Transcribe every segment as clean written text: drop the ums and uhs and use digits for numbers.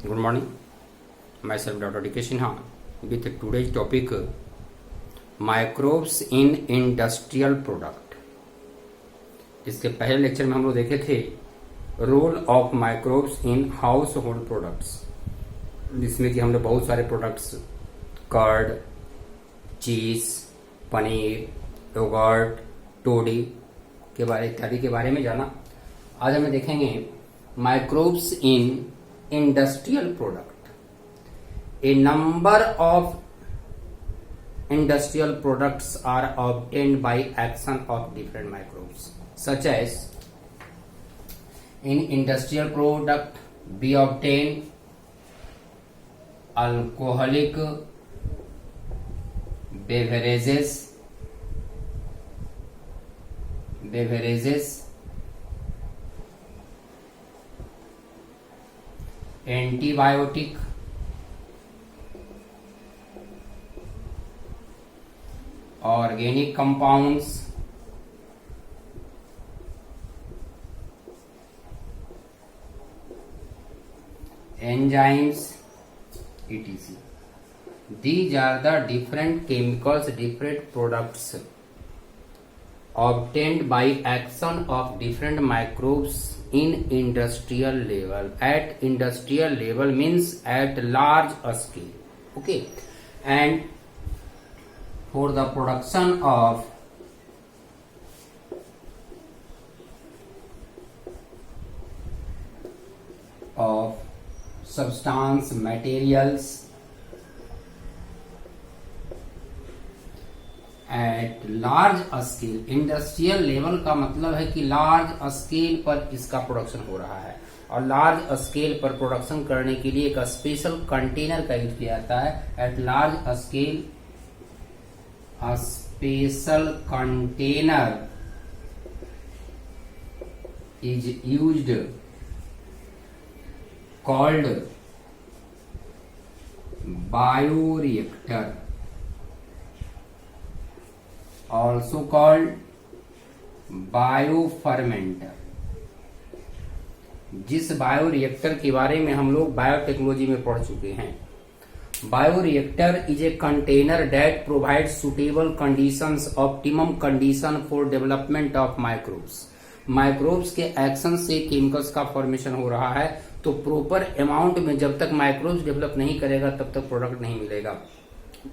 Good morning. Myself Dr. D.K. Sinha with today's topic microbes in industrial product. इसके पहले lecture में हम लोग देखे थे role of microbes in household products, जिसमें कि हमने बहुत सारे प्रोडक्ट्स कर्ड, चीज, पनीर, योगर्ट, टोडी के बारे इत्यादि के बारे में जाना। आज हमें देखेंगे microbes in industrial product. A number of industrial products are obtained by action of different microbes, such as in industrial product we obtain alcoholic beverages, antibiotic, organic compounds, enzymes, etc. These are the different chemicals, different products obtained by action of different microbes in industrial level. At industrial level means at large scale. Okay, and for the production of substance materials at large scale. Industrial level का मतलब है कि large scale पर इसका production हो रहा है, और लार्ज स्केल पर प्रोडक्शन करने के लिए एक स्पेशल कंटेनर का यूज किया जाता है. At large scale special container is used called bioreactor, also called बायोफर्मेंटर. जिस बायोरिएक्टर के बारे में हम लोग बायोटेक्नोलॉजी में पढ़ चुके हैं. Bioreactor is a container that provide suitable conditions, optimum condition for development of microbes. Microbes के एक्शन से केमिकल्स का फॉर्मेशन हो रहा है, तो प्रॉपर अमाउंट में जब तक माइक्रोब्स डेवलप नहीं करेगा तब तक प्रोडक्ट नहीं मिलेगा.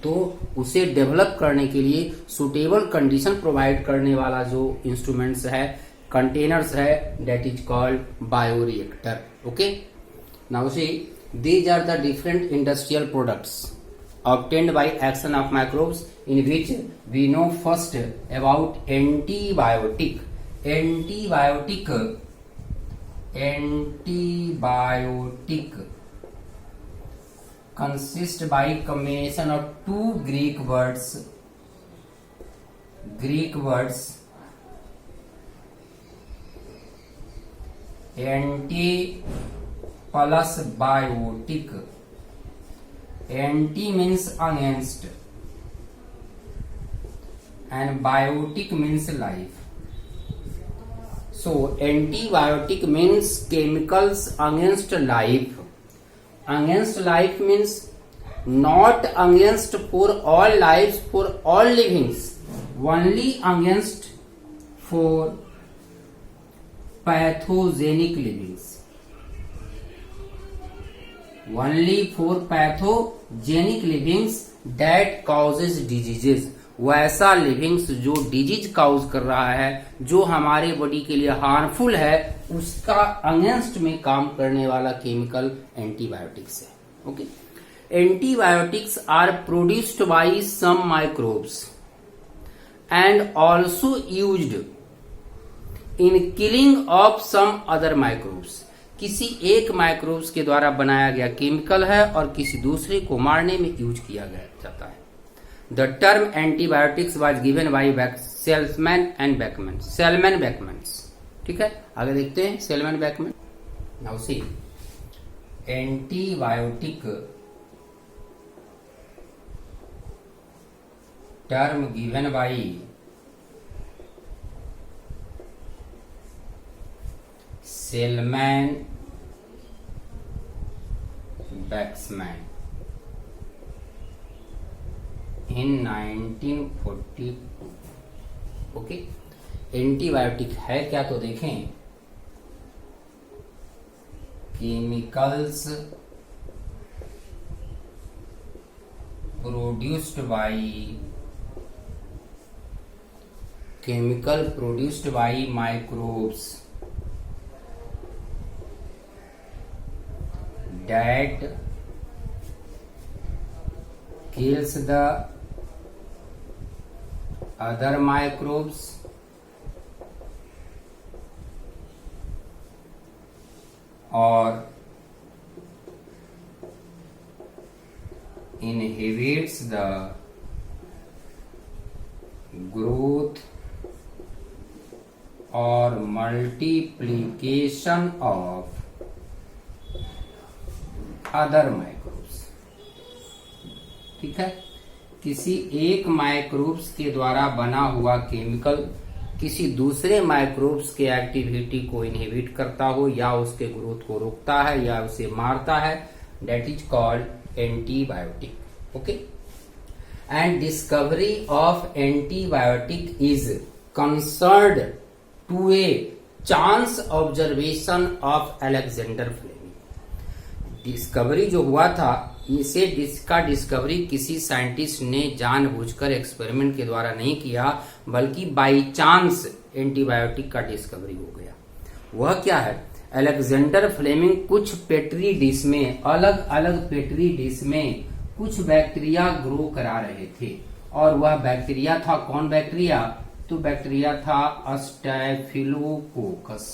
तो उसे डेवलप करने के लिए सुटेबल कंडीशन प्रोवाइड करने वाला जो इंस्ट्रूमेंट्स है, कंटेनर्स है, that is called bioreactor. Okay, now see these are the different industrial products obtained by action of microbes, in which we know first about antibiotic. Antibiotic consist by combination of two Greek words anti plus biotic. Anti means against and biotic means life. So antibiotic means chemicals against life. Against life means not against for all lives, for all livings, only against for pathogenic livings. Only for pathogenic livings that causes diseases. वैसा livings जो disease cause कर रहा है, जो हमारे body के लिए harmful है, उसका अगेंस्ट में काम करने वाला केमिकल एंटीबायोटिक्स है. Okay, antibiotics are produced by some microbes and also used in killing of some other microbes. किसी एक माइक्रोब्स के द्वारा बनाया गया केमिकल है और किसी दूसरे को मारने में यूज किया जाता है. The term antibiotics was given by Selman and Beckman. ठीक है, आगे देखते हैं सेलमैन बैकमैन. Now see antibiotic term given by Selman Waksman in 1942। Okay, antibiotic है क्या तो देखें। Chemicals produced by microbes that kills the other microbes or inhibits the growth or multiplication of other microbes. ठीक है, किसी एक माइक्रोब्स के द्वारा बना हुआ केमिकल किसी दूसरे माइक्रोब्स के एक्टिविटी को इनहिबिट करता हो या उसके ग्रोथ को रोकता है या उसे मारता है, that is called antibiotic. Okay, and discovery of antibiotic is concerned to a chance observation of Alexander Fleming. Discovery जो हुआ था इसका डिस्कवरी किसी साइंटिस्ट ने जानबूझकर एक्सपेरिमेंट के द्वारा नहीं किया, बल्कि बाय चांस एंटीबायोटिक का डिस्कवरी हो गया। वह क्या है? अलेक्जेंडर फ्लेमिंग कुछ पेट्री डिश में, अलग अलग पेट्री डिश में कुछ बैक्टीरिया ग्रो करा रहे थे, और वह बैक्टीरिया था कौन बैक्टीरिया? तो बैक्टीरिया था स्टैफिलोकोकस।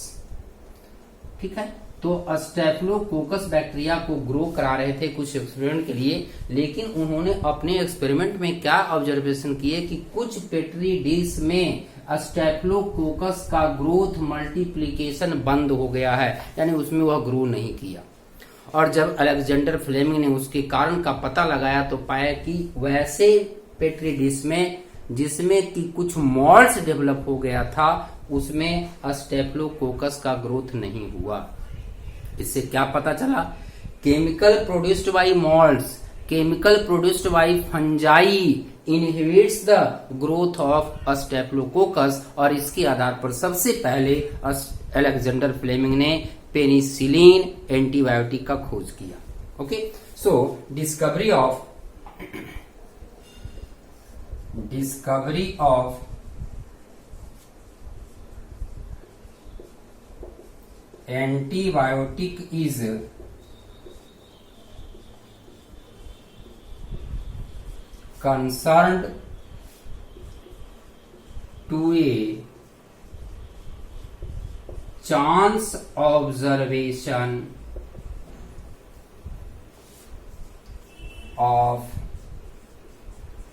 ठीक है, तो स्टेफिलोकोकस बैक्टीरिया को ग्रो करा रहे थे कुछ एक्सपेरिमेंट के लिए, लेकिन उन्होंने अपने एक्सपेरिमेंट में क्या ऑब्जर्वेशन किए कि कुछ पेट्री डिश में स्टेफिलोकोकस का ग्रोथ मल्टीप्लिकेशन बंद हो गया है, यानी उसमें वह ग्रो नहीं किया। और जब अलेक्जेंडर फ्लेमिंग ने उसके कारण का पता लगाया तो पाया कि वैसे पेट्री डिश में जिसमें कि कुछ मॉल्ट्स डेवलप हो गया था, उसमें स्टेफिलोकोकस का ग्रोथ नहीं हुआ। इससे क्या पता चला? Chemical produced by malts, chemical produced by fungi inhibits the growth of staphylococcus, और इसके आधार पर सबसे पहले अलेक्जेंडर फ्लेमिंग ने पेनिसिलिन एंटीबायोटिक का खोज किया। Okay, so discovery of antibiotic is concerned to a chance observation of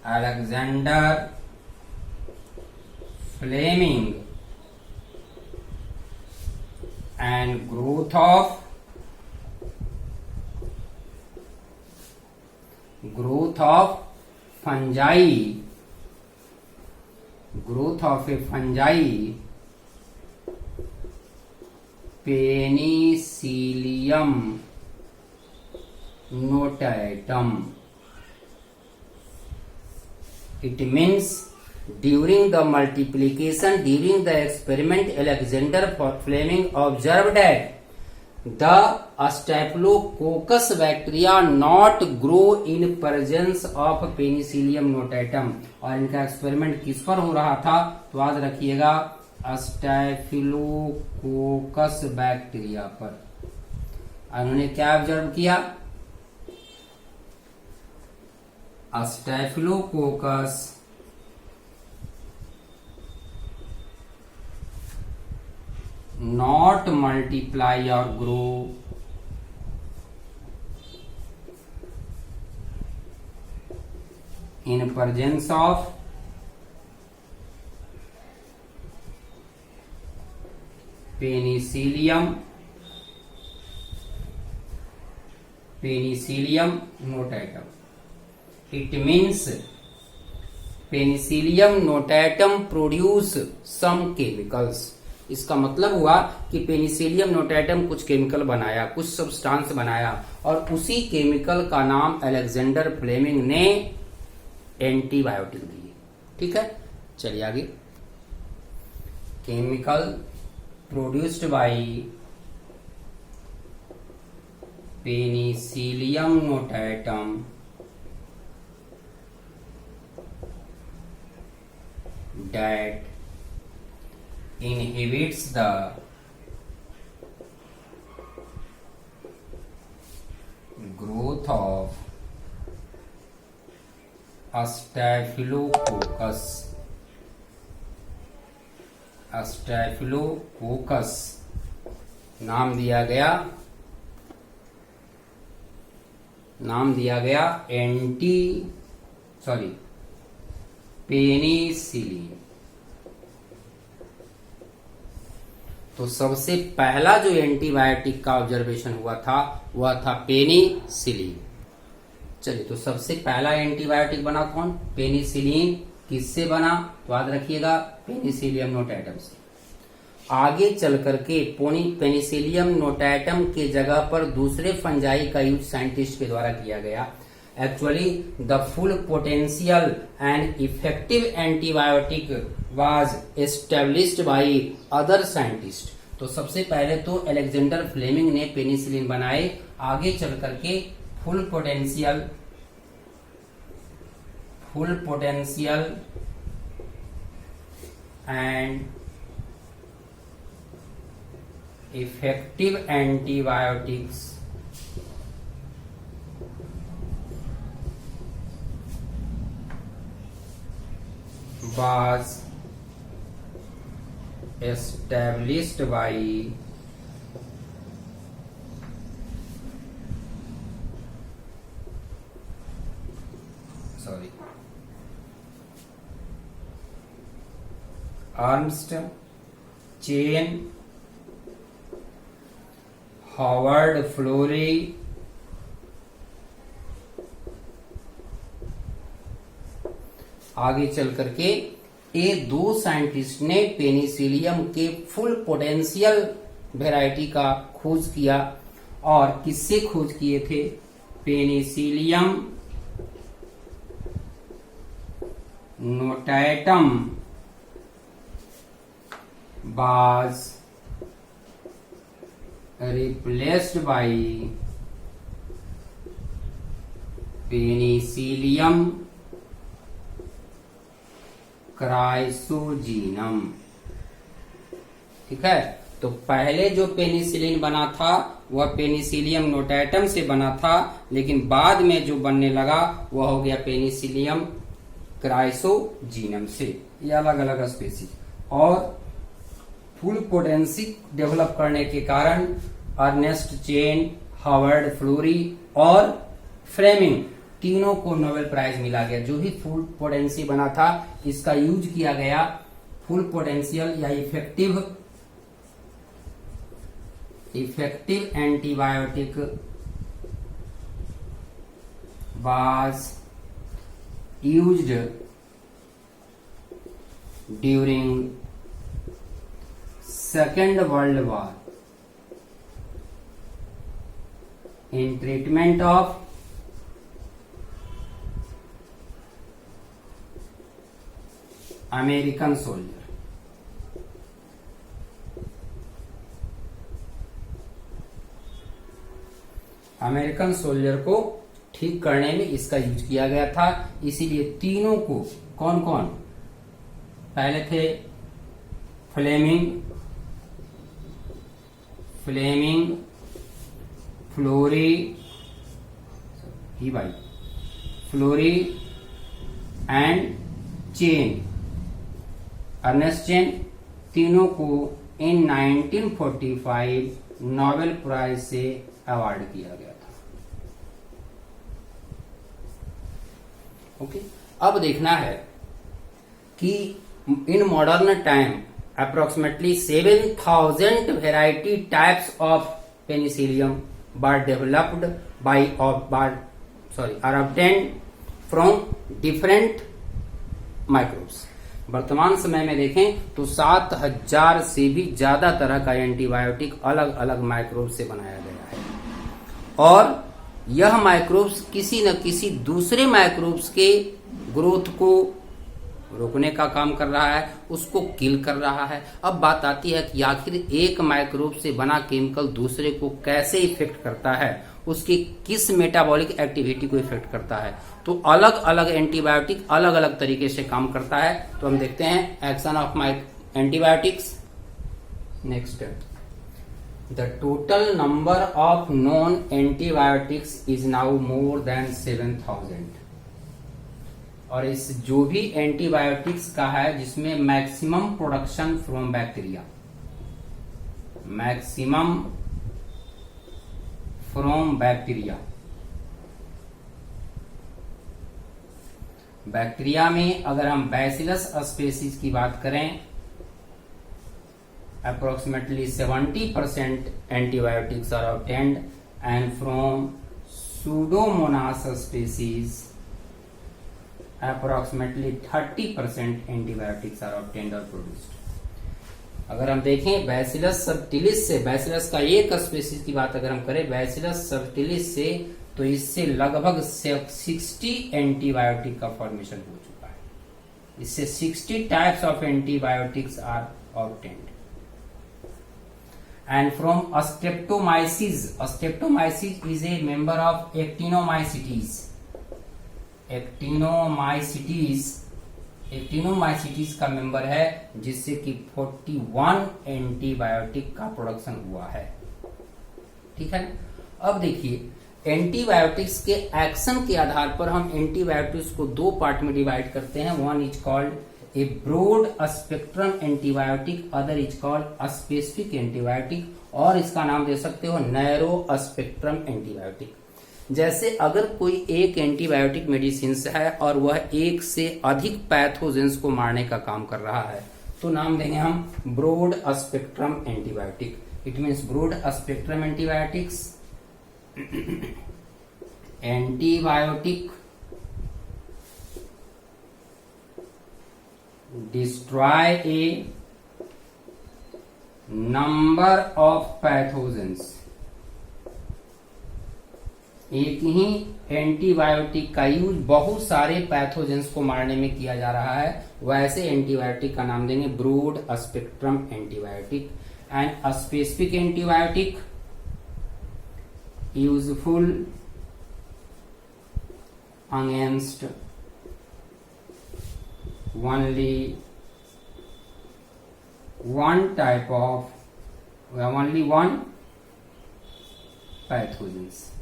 Alexander Fleming and growth of fungi, growth of a fungi Penicillium notatum. It means during the multiplication, during the experiment, Alexander Fleming observed that the Staphylococcus bacteria not grow in presence of Penicillium notatum. और इनका experiment किस पर हो रहा था? तो याद रखिएगा, स्टैफिलोकोकस बैक्टीरिया पर। उन्होंने क्या ऑब्जर्व किया? Staphylococcus not multiply or grow in presence of Penicillium notatum. It means Penicillium notatum produce some chemicals. इसका मतलब हुआ कि पेनिसिलियम नोटेटम कुछ केमिकल बनाया, कुछ सब्सटेंस बनाया, और उसी केमिकल का नाम अलेक्जेंडर फ्लेमिंग ने एंटीबायोटिक दिए। ठीक है, चलिए आगे। Chemical produced by Penicillium notatum that inhibits the growth of Staphylococcus नाम दिया गया पेनिसिलिन। तो सबसे पहला जो एंटीबायोटिक का ऑब्जर्वेशन हुआ था वह था पेनिसिलिन। चलिए, तो सबसे पहला एंटीबायोटिक बना कौन? पेनिसिलिन। किससे बना? तो याद रखिएगा, पेनिसिलियम नोटेटम से। आगे चल करके पेनिसिलियम नोटेटम के जगह पर दूसरे फंजाई का यूज साइंटिस्ट के द्वारा किया गया। Actually, the full potential and effective antibiotic was established by other scientists. तो सबसे पहले तो अलेक्जेंडर फ्लेमिंग ने पेनिसिलिन बनाए। आगे चल करके full potential and effective antibiotics was established by Ernst, Chain, Howard Florey, आगे चल करके ये दो साइंटिस्ट ने पेनिसिलियम के फुल पोटेंशियल वैरायटी का खोज किया। और किससे खोज किए थे? Penicillium notatum was replaced by Penicillium chrysogenum. ठीक है, तो पहले जो पेनिसिलिन बना था वह पेनिसिलियम नोटेटम से बना था, लेकिन बाद में जो बनने लगा वह हो गया पेनिसिलियम क्राइसोजीनम से। ये अलग अलग स्पीसीज। और फुल पोटेंसी डेवलप करने के कारण अर्नेस्ट चेन, हावर्ड फ्लोरी और फ्लेमिंग तीनों को नोबेल प्राइज मिला गया। जो भी फुल पोटेंसी बना था इसका यूज किया गया। फुल पोटेंशियल या effective antibiotic was used during second world war in treatment of American soldier. American soldier को ठीक करने में इसका यूज किया गया था। इसीलिए तीनों को कौन कौन? पहले थे Fleming, Florey and Chain, Ernest Chain, तीनों को इन 1945 नोबेल प्राइज से अवार्ड किया गया था। ओके, अब देखना है कि in modern time approximately 7,000 variety types of penicillium are developed are obtained from different microbes। वर्तमान समय में देखें तो 7000 से भी ज्यादा तरह का एंटीबायोटिक अलग अलग माइक्रोब से बनाया गया है, और यह माइक्रोब्स किसी न किसी दूसरे माइक्रोब्स के ग्रोथ को रोकने का काम कर रहा है, उसको किल कर रहा है। अब बात आती है कि आखिर एक माइक्रोब से बना केमिकल दूसरे को कैसे इफेक्ट करता है, उसकी किस मेटाबॉलिक एक्टिविटी को इफेक्ट करता है। तो अलग अलग एंटीबायोटिक अलग अलग तरीके से काम करता है। तो हम देखते हैं action of antibiotics. Next, the total number of non antibiotics is now more than 7000। और इस जो भी एंटीबायोटिक्स का है जिसमें maximum production from bacteria, maximum from bacteria, bacteria में अगर हम बैसिलस स्पीसीज की बात करें, approximately 70% antibiotics are obtained, and from Pseudomonas species approximately 30% antibiotics are obtained और प्रोड्यूस्ड। अगर हम देखें बैसिलस सबटिलिस से, बैसिलस का एक स्पीसीज की बात अगर हम करें बैसिलस सबटिलिस से, तो इससे लगभग 60 एंटीबायोटिक का फॉर्मेशन हो चुका है। इससे 60 types of antibiotics are obtained. And from Streptomyces, Streptomyces is a member of actinomycetes, actinomycetes का मेंबर है, जिससे कि 41 एंटीबायोटिक का प्रोडक्शन हुआ है। ठीक है, अब देखिए एंटीबायोटिक्स के एक्शन के आधार पर हम एंटीबायोटिक्स को दो पार्ट में डिवाइड करते हैं। One is called a broad spectrum antibiotic, other is called specific antibiotic, और इसका नाम दे सकते हो नैरो स्पेक्ट्रम एंटीबायोटिक। जैसे अगर कोई एक एंटीबायोटिक मेडिसिन है और वह एक से अधिक पैथोजेंस को मारने का काम कर रहा है, तो नाम देंगे हम broad spectrum antibiotic. It means broad spectrum antibiotics, antibiotic destroy a number of pathogens. एक ही एंटीबायोटिक का यूज बहुत सारे पैथोजेंस को मारने में किया जा रहा है, वैसे एंटीबायोटिक का नाम देंगे broad spectrum antibiotic. And specific antibiotic useful against only one type of only one pathogens,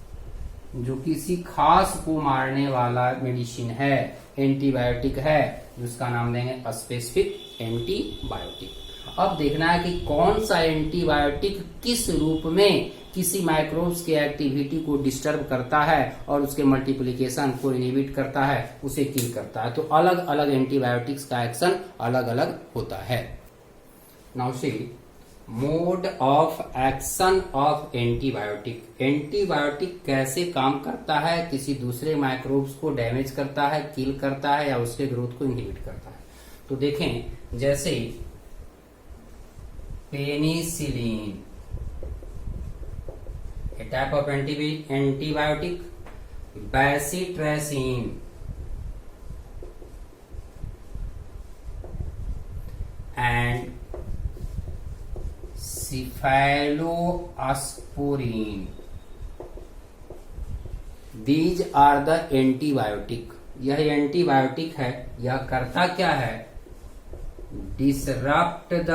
जो किसी खास को मारने वाला मेडिसिन है, एंटीबायोटिक है, जिसका नाम देंगे स्पेसिफिक एंटीबायोटिक। अब देखना है कि कौन सा एंटीबायोटिक किस रूप में किसी माइक्रोब्स की एक्टिविटी को डिस्टर्ब करता है और उसके मल्टीप्लिकेशन को इनहिबिट करता है, उसे किल करता है। तो अलग अलग एंटीबायोटिक्स का एक्शन अलग अलग होता है। Now see mode of action of antibiotic. Antibiotic कैसे काम करता है, किसी दूसरे माइक्रोब्स को डैमेज करता है, किल करता है, या उसके ग्रोथ को इनहिबिट करता है। तो देखें, जैसे penicillin a type of antibiotic, bacitracin, and cephalosporin, these are the antibiotic. यह एंटीबायोटिक है, यह करता क्या है, disrupt the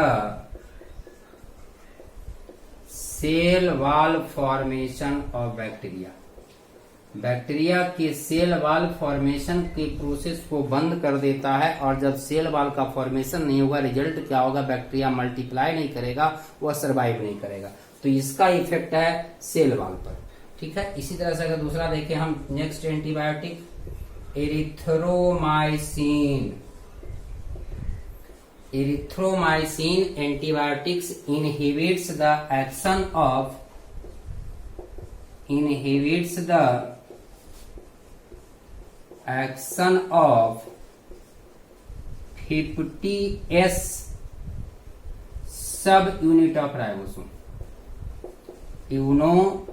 cell wall formation of bacteria. Bacteria के सेल वॉल फॉर्मेशन के प्रोसेस को बंद कर देता है, और जब सेल वॉल का फॉर्मेशन नहीं होगा, रिजल्ट क्या होगा, बैक्टीरिया मल्टीप्लाई नहीं करेगा, वह सरवाइव नहीं करेगा। तो इसका इफेक्ट है सेल वॉल पर। ठीक है, इसी तरह से अगर दूसरा देखें हम, next antibiotic erythromycin. Erythromycin antibiotics inhibits the action of 50s subunit of ribosome, you know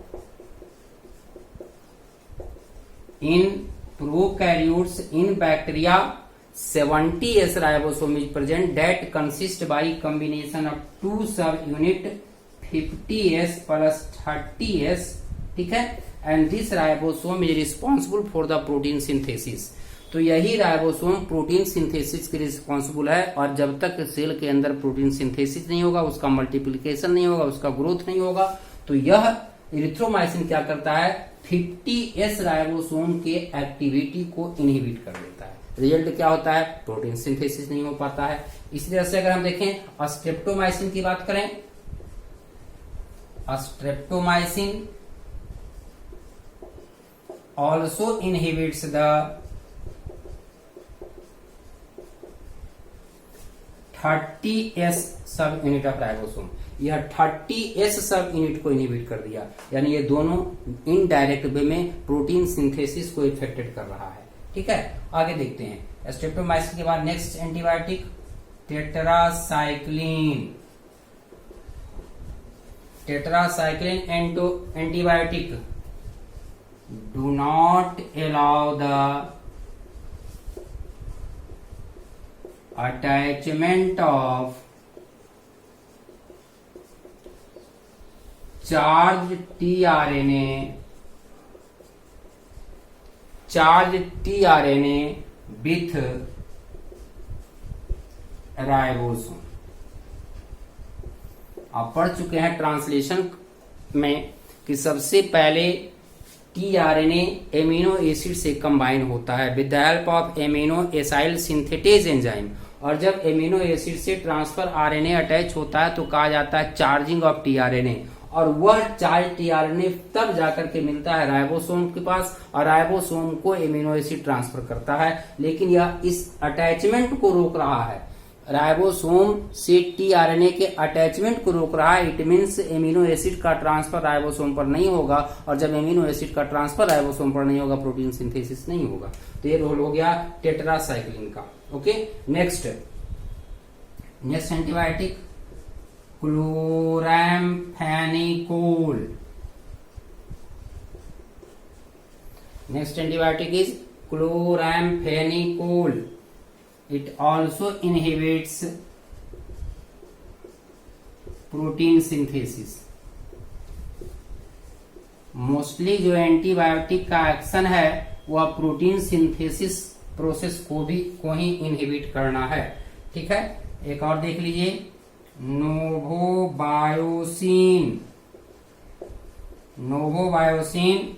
in prokaryotes, in bacteria 70s ribosome is present that consist by combination of two subunit 50s plus 30s, ठीक है, and this ribosome is responsible for the protein synthesis। तो यही ribosome protein synthesis के responsible है, और जब तक cell के अंदर प्रोटीन सिंथेसिस नहीं होगा, उसका मल्टीप्लिकेशन नहीं होगा, उसका ग्रोथ नहीं होगा, तो यह इरिथ्रोमाइसिन क्या करता है, 50s राइबोसोम के एक्टिविटी को इनहिबिट कर देता है। रिजल्ट क्या होता है, प्रोटीन सिंथेसिस नहीं हो पाता है। इसी तरह से अगर हम देखें स्ट्रेप्टोमाइसिन की बात करें, streptomycin also inhibits the 30s सब यूनिट ऑफ राइबोसोम। यह 30s सब यूनिट को इनहिबिट कर दिया, यानी ये दोनों इनडायरेक्ट वे में प्रोटीन सिंथेसिस को इफेक्टेड कर रहा है। ठीक है, आगे देखते हैं। स्ट्रेप्टोमाइसिन के बाद next antibiotic tetracycline. Tetracycline antibiotic do not allow the attachment of charged tRNA with ribosome. आप पढ़ चुके हैं ट्रांसलेशन में कि सबसे पहले टीआरएनए एमिनो एसिड से कंबाइन होता है with the help of amino acyl synthetase enzyme, और जब एमिनो एसिड से ट्रांसफर आरएनए अटैच होता है तो कहा जाता है चार्जिंग ऑफ टीआरएनए, और वह चार्ज टीआरएनए तब जाकर के मिलता है राइबोसोम के पास, और राइबोसोम को एमिनो एसिड ट्रांसफर करता है। लेकिन यह इस अटैचमेंट को रोक रहा है, राइबोसोम से टीआरएनए के अटैचमेंट को रोक रहा है। इट मीन्स एमिनो एसिड का ट्रांसफर राइबोसोम पर नहीं होगा, और जब एमिनो एसिड का ट्रांसफर राइबोसोम पर नहीं होगा, प्रोटीन सिंथेसिस नहीं होगा। तो ये रोल हो गया टेट्रासाइक्लिन का। Okay, next antibiotic chloramphenicol. Next antibiotic is chloramphenicol. It also inhibits protein synthesis। Mostly जो एंटीबायोटिक का एक्शन है वह प्रोटीन सिंथेसिस प्रोसेस को ही इनहिबिट करना है। ठीक है, एक और देख लीजिए नोवोबायोसिन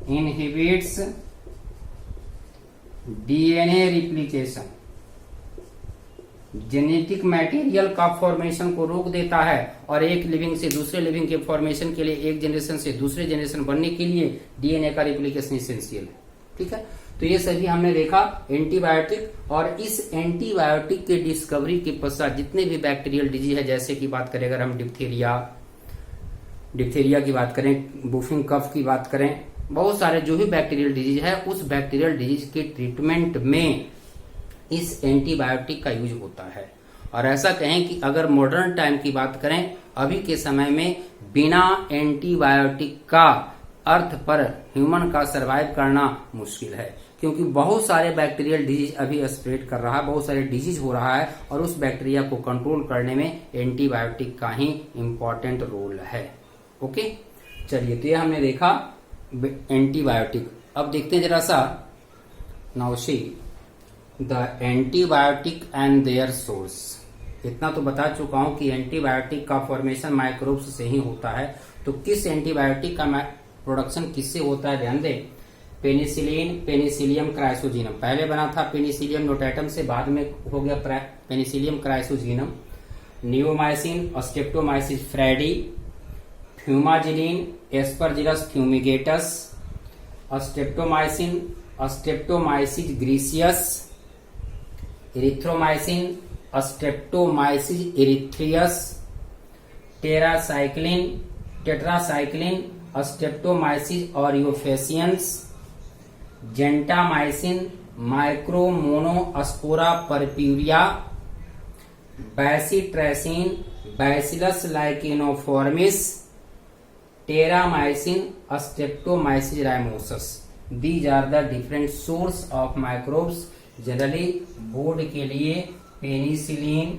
inhibits DNA replication, genetic material का फॉर्मेशन को रोक देता है, और एक लिविंग से दूसरे लिविंग के फॉर्मेशन के लिए, एक जनरेशन से दूसरे जनरेशन बनने के लिए डीएनए का रिप्लिकेशन इसेंशियल है। ठीक है, तो ये सभी हमने देखा एंटीबायोटिक। और इस एंटीबायोटिक के डिस्कवरी के पश्चात जितने भी बैक्टीरियल डिजीज है, जैसे कि बात करें अगर हम डिप्थीरिया की बात करें, बुफिंग कफ की बात करें, बहुत सारे जो भी बैक्टीरियल डिजीज है, उस बैक्टीरियल डिजीज के ट्रीटमेंट में इस एंटीबायोटिक का यूज होता है। और ऐसा कहें कि अगर मॉडर्न टाइम की बात करें, अभी के समय में बिना एंटीबायोटिक का अर्थ पर ह्यूमन का सरवाइव करना मुश्किल है, क्योंकि बहुत सारे बैक्टीरियल डिजीज अभी स्प्रेड कर रहा है, बहुत सारे डिजीज हो रहा है, और उस बैक्टीरिया को कंट्रोल करने में एंटीबायोटिक का ही इंपॉर्टेंट रोल है। ओके, चलिए, तो ये हमने देखा एंटीबायोटिक। अब देखते हैं जरा सा, now see the antibiotic and their source. इतना तो बता चुका हूं कि एंटीबायोटिक का फॉर्मेशन माइक्रोब्स से ही होता है। तो किस एंटीबायोटिक का प्रोडक्शन किससे होता है, ध्यान दें। पेनिसिलिन, पेनिसिलियम क्राइसोजीनम, पहले बना था पेनिसिलियम नोटाटम से, बाद में हो गया Penicillium chrysogenum. Neomycin, Streptomyces fradiae, fumagillin, Aspergillus fumigatus, streptomycin, Streptomyces griseus, erythromycin, Streptomyces erythreus, tetracycline, Streptomyces aureofaciens, gentamicin, Micromonospora purpurea, bacitracin, Bacillus licheniformis, terramycin, Streptomyces rimosus. These are the different source of microbes. Generally board के लिए penicillin,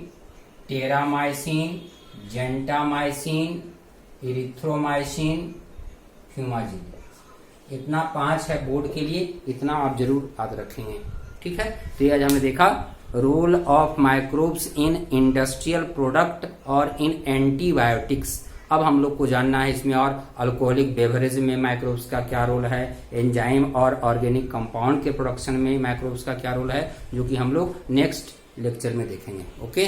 terramycin, gentamicin, erythromycin, fumagil, इतना 5 है board के लिए, इतना आप जरूर याद रखेंगे। ठीक है, तो ये आज हमने देखा role of microbes in industrial product और इन एंटीबायोटिक्स। अब हम लोग को जानना है इसमें और अल्कोहलिक बेवरेज में माइक्रोब्स का क्या रोल है, एंजाइम और ऑर्गेनिक कंपाउंड के प्रोडक्शन में माइक्रोब्स का क्या रोल है, जो कि हम लोग नेक्स्ट लेक्चर में देखेंगे। ओके।